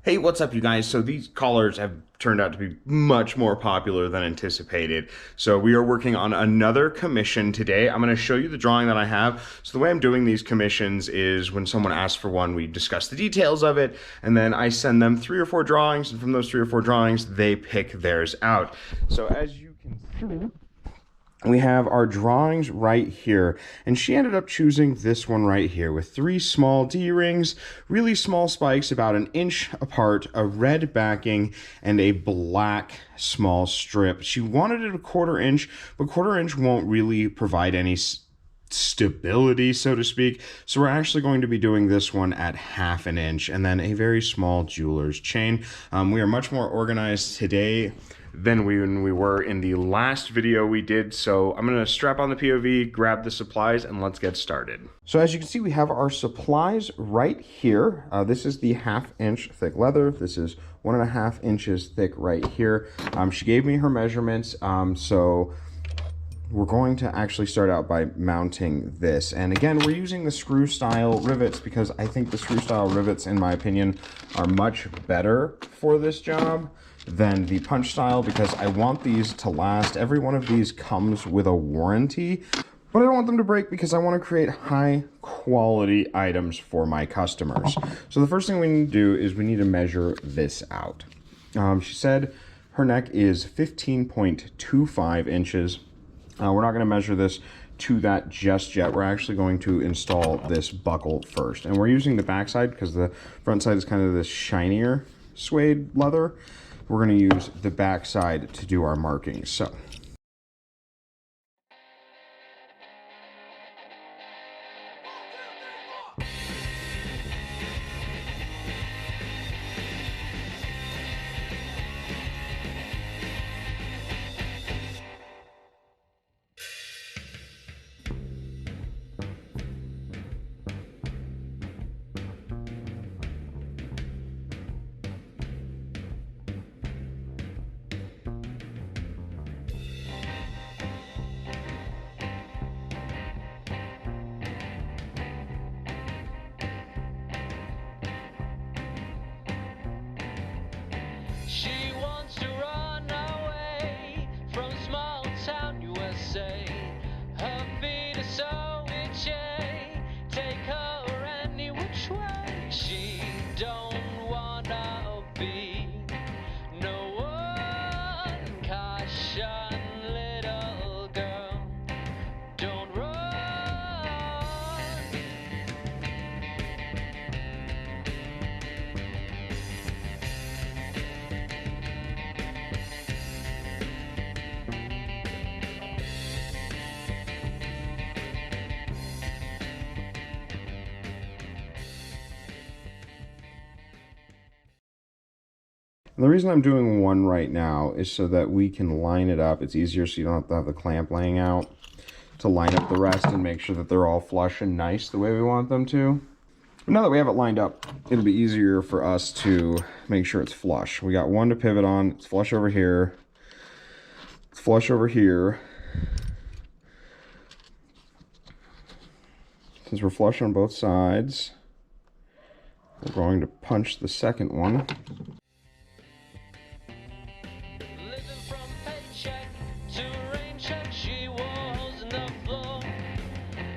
Hey, what's up, you guys? So these collars have turned out to be much more popular than anticipated. So we are working on another commission today. I'm going to show you the drawing that I have. So the way I'm doing these commissions is when someone asks for one, we discuss the details of it, and then I send them 3 or 4 drawings, and from those 3 or 4 drawings, they pick theirs out. So as you can see, we have our drawings right here, and she ended up choosing this one right here with 3 small D-rings, really small spikes about an inch apart, a red backing, and a black small strip. She wanted it a 1/4 inch, but 1/4 inch won't really provide any stability, so to speak. So we're actually going to be doing this one at 1/2 inch, and then a very small jeweler's chain. We are much more organized today than when we were in the last video we did. So I'm gonna strap on the POV, grab the supplies, and let's get started. So as you can see, we have our supplies right here. This is the 1/2 inch thick leather. This is 1.5 inches thick right here. She gave me her measurements, so we're going to actually start out by mounting this. And again, we're using the screw style rivets because I think the screw style rivets, in my opinion, are much better for this job than the punch style, because I want these to last. Every one of these comes with a warranty, but I don't want them to break because I want to create high quality items for my customers. So the first thing we need to do is we need to measure this out. She said her neck is 15.25 inches. We're not going to measure this to that just yet. We're actually going to install this buckle first. And we're using the back side because the front side is kind of this shinier suede leather. We're going to use the back side to do our markings. So she wants to run away from small town USA. Her feet are so itchy, take her any which way. She don't wanna be no one. Caution, little girl, don't run. the reason I'm doing one right now is so that we can line it up. It's easier so you don't have to have the clamp laying out to line up the rest and make sure that they're all flush and nice the way we want them to. But now that we have it lined up, it'll be easier for us to make sure it's flush. We got one to pivot on. It's flush over here. It's flush over here. Since we're flush on both sides, we're going to punch the second one. Living from paycheck to rain check, she was on the floor.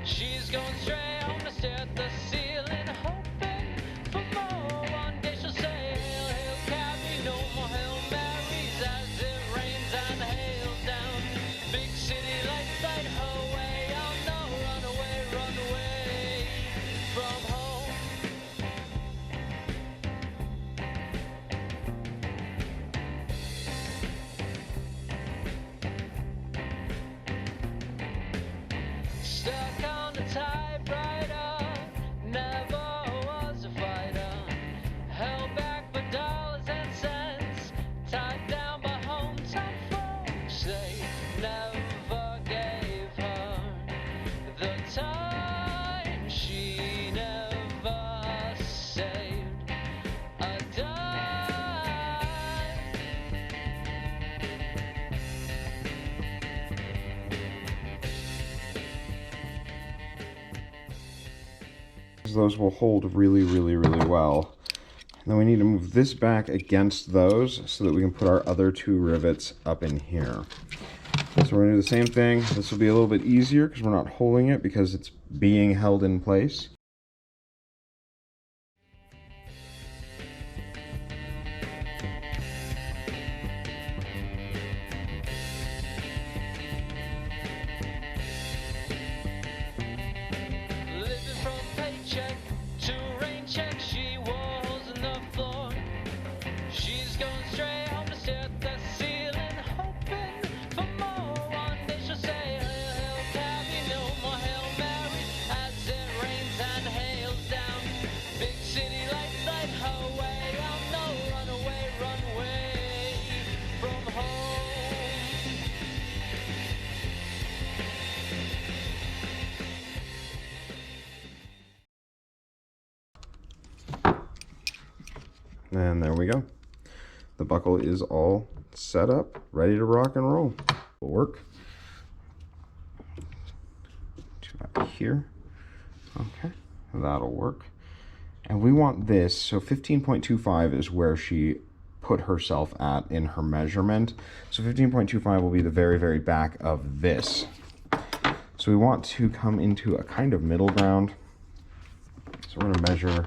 She's going straight home to stare at the ceiling, hoping for more. One day she'll say, hail, hail, Cabby, no more Hail Marys as it rains and hails down. Big city lights light her way, oh no, run away from home. Stuck on a typewriter, never was a fighter. Held back by dollars and cents, tied down by hometown folks. They never gave her the time. She never saved a dime. Those will hold really, really, really well. Then we need to move this back against those so that we can put our other 2 rivets up in here. So we're going to do the same thing. This will be a little bit easier because we're not holding it because it's being held in place. Living from paycheck to rain check, she was on the floor. She's going straight home to stare at the ceiling, hoping for more. One day she'll say, "Hail, hail, cabby, no more Hail Marys," as it rains and hails down. Big city lights light her way. Oh no, run away from home. And there we go. The buckle is all set up, ready to rock and roll. Will work. Back here. Okay, that'll work. And we want this, so 15.25 is where she put herself at in her measurement. So 15.25 will be the very, very back of this. So we want to come into a kind of middle ground. So we're gonna measure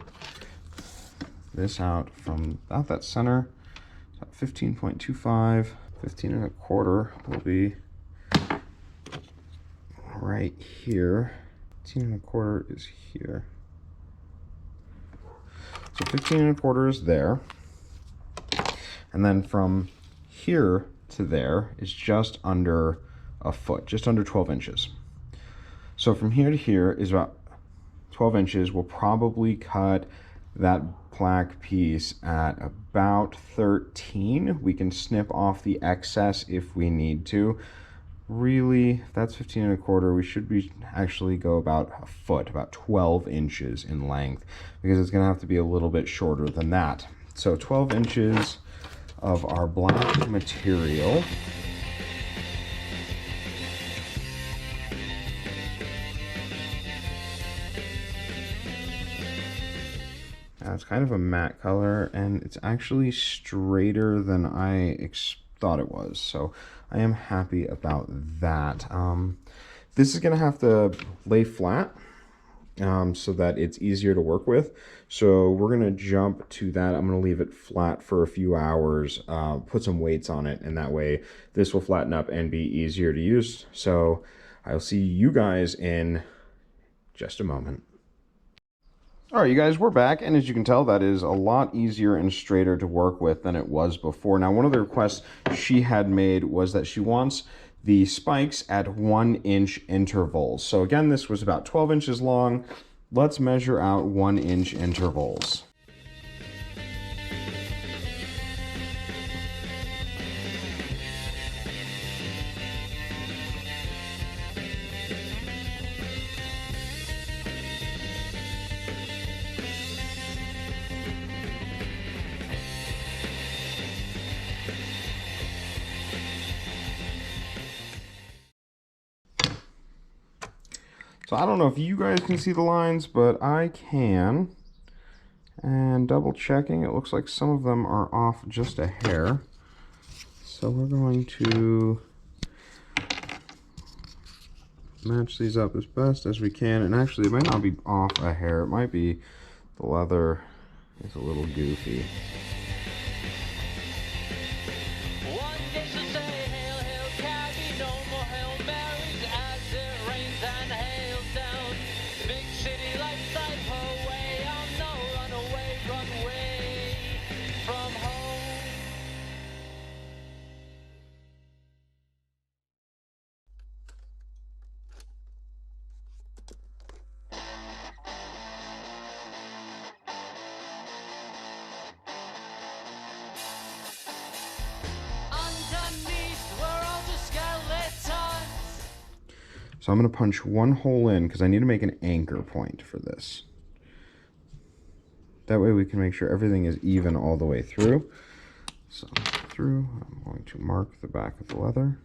this out from about that center. So 15.25, 15.25 will be right here. 15.25 is here. So 15.25 is there. And then from here to there is just under a foot, just under 12 inches. So from here to here is about 12 inches. We'll probably cut that plaque piece at about 13. We can snip off the excess if we need to. Really, if that's 15.25, we should be actually go about a foot, about 12 inches in length, because it's gonna have to be a little bit shorter than that. So 12 inches of our black material. It's kind of a matte color, and it's actually straighter than I thought it was, so I am happy about that. This is gonna have to lay flat so that it's easier to work with. So we're gonna jump to that. I'm gonna leave it flat for a few hours, put some weights on it, and that way this will flatten up and be easier to use. So I'll see you guys in just a moment. All right, you guys, we're back, and as you can tell, that is a lot easier and straighter to work with than it was before. Now, one of the requests she had made was that she wants the spikes at 1 inch intervals. So again, this was about 12 inches long. Let's measure out 1 inch intervals. So I don't know if you guys can see the lines, but I can. And double checking, it looks like some of them are off just a hair. So we're going to match these up as best as we can. And actually, it might not be off a hair. It might be the leather is a little goofy. So I'm going to punch one hole in because I need to make an anchor point for this. That way we can make sure everything is even all the way through. So through, I'm going to mark the back of the leather.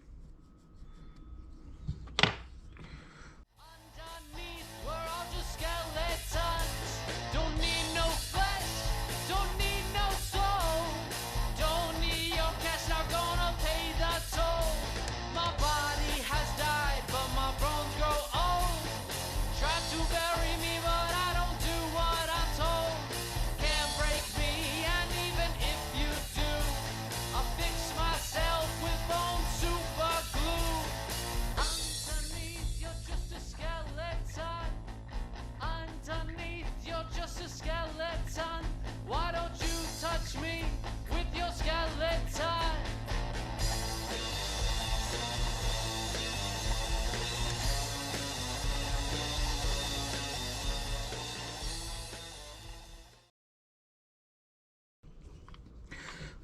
Underneath, we're all just skeletons. Don't need no flesh, don't need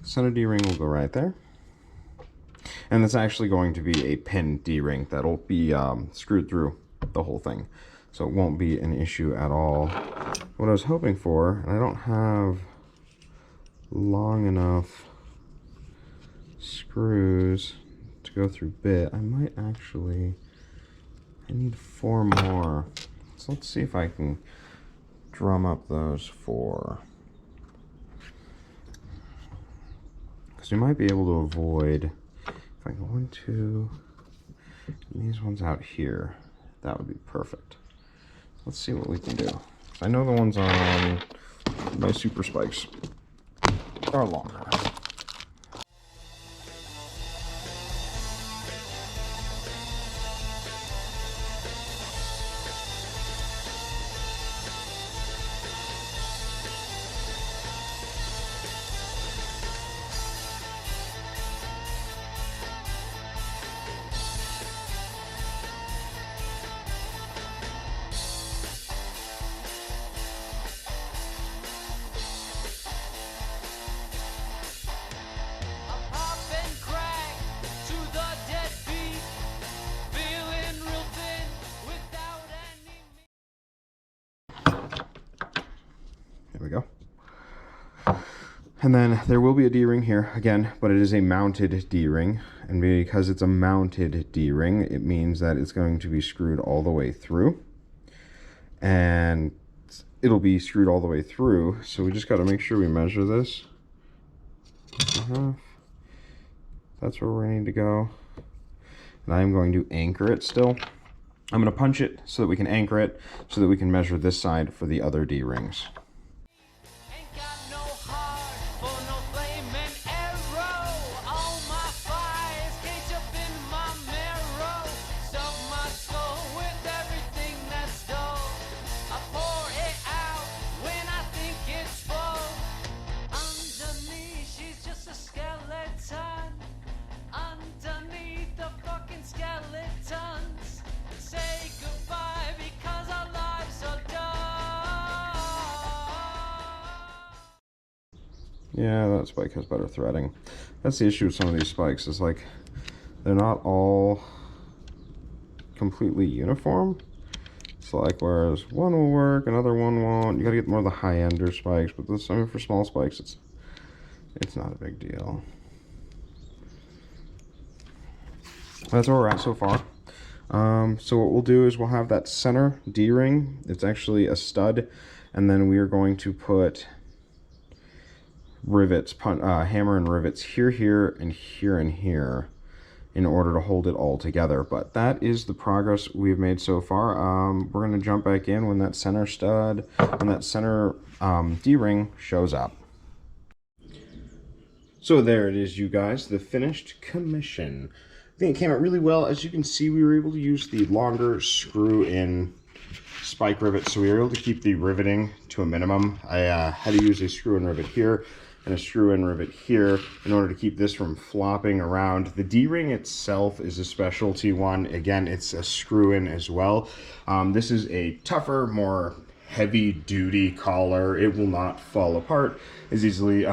Center D-ring will go right there. And it's actually going to be a pin D-ring that'll be screwed through the whole thing. So it won't be an issue at all. What I was hoping for, and I don't have long enough screws to go through bit. I might actually, I need 4 more. So let's see if I can drum up those 4. Because we might be able to avoid, if I go 1, 2, and these ones out here, that would be perfect. Let's see what we can do. I know the ones on my super spikes are longer. There we go. And then there will be a D-ring here again, but it is a mounted D-ring. And because it's a mounted D-ring, it means that it's going to be screwed all the way through. And it'll be screwed all the way through. So we just got to make sure we measure this. That's where we need to go. And I'm going to anchor it still. I'm going to punch it so that we can anchor it, so that we can measure this side for the other D-rings. Yeah, that spike has better threading. That's the issue with some of these spikes, is like they're not all completely uniform. It's like, whereas one will work, another one won't. You gotta get more of the high-ender spikes, but this, I mean, for small spikes, it's not a big deal. That's where we're at so far. So what we'll do is we'll have that center D-ring. It's actually a stud, and then we are going to put rivets, hammer and rivets here, and here in order to hold it all together. But that is the progress we've made so far. We're going to jump back in when that center stud and that center D-ring shows up. So there it is, you guys, the finished commission. I think it came out really well. As you can see, we were able to use the longer screw-in spike rivets, so we were able to keep the riveting to a minimum. I had to use a screw-in rivet here and a screw-in rivet here in order to keep this from flopping around. The D-ring itself is a specialty one. Again, it's a screw-in as well. This is a tougher, more heavy-duty collar. It will not fall apart as easily.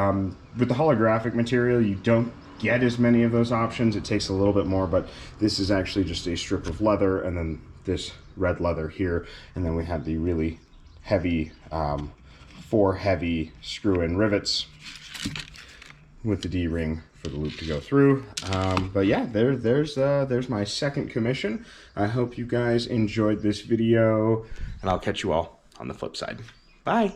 With the holographic material, you don't get as many of those options. It takes a little bit more, but this is actually just a strip of leather, and then this red leather here, and then we have the really heavy 4 heavy screw-in rivets with the D-ring for the loop to go through. But yeah, there's my second commission. I hope you guys enjoyed this video, and I'll catch you all on the flip side. Bye.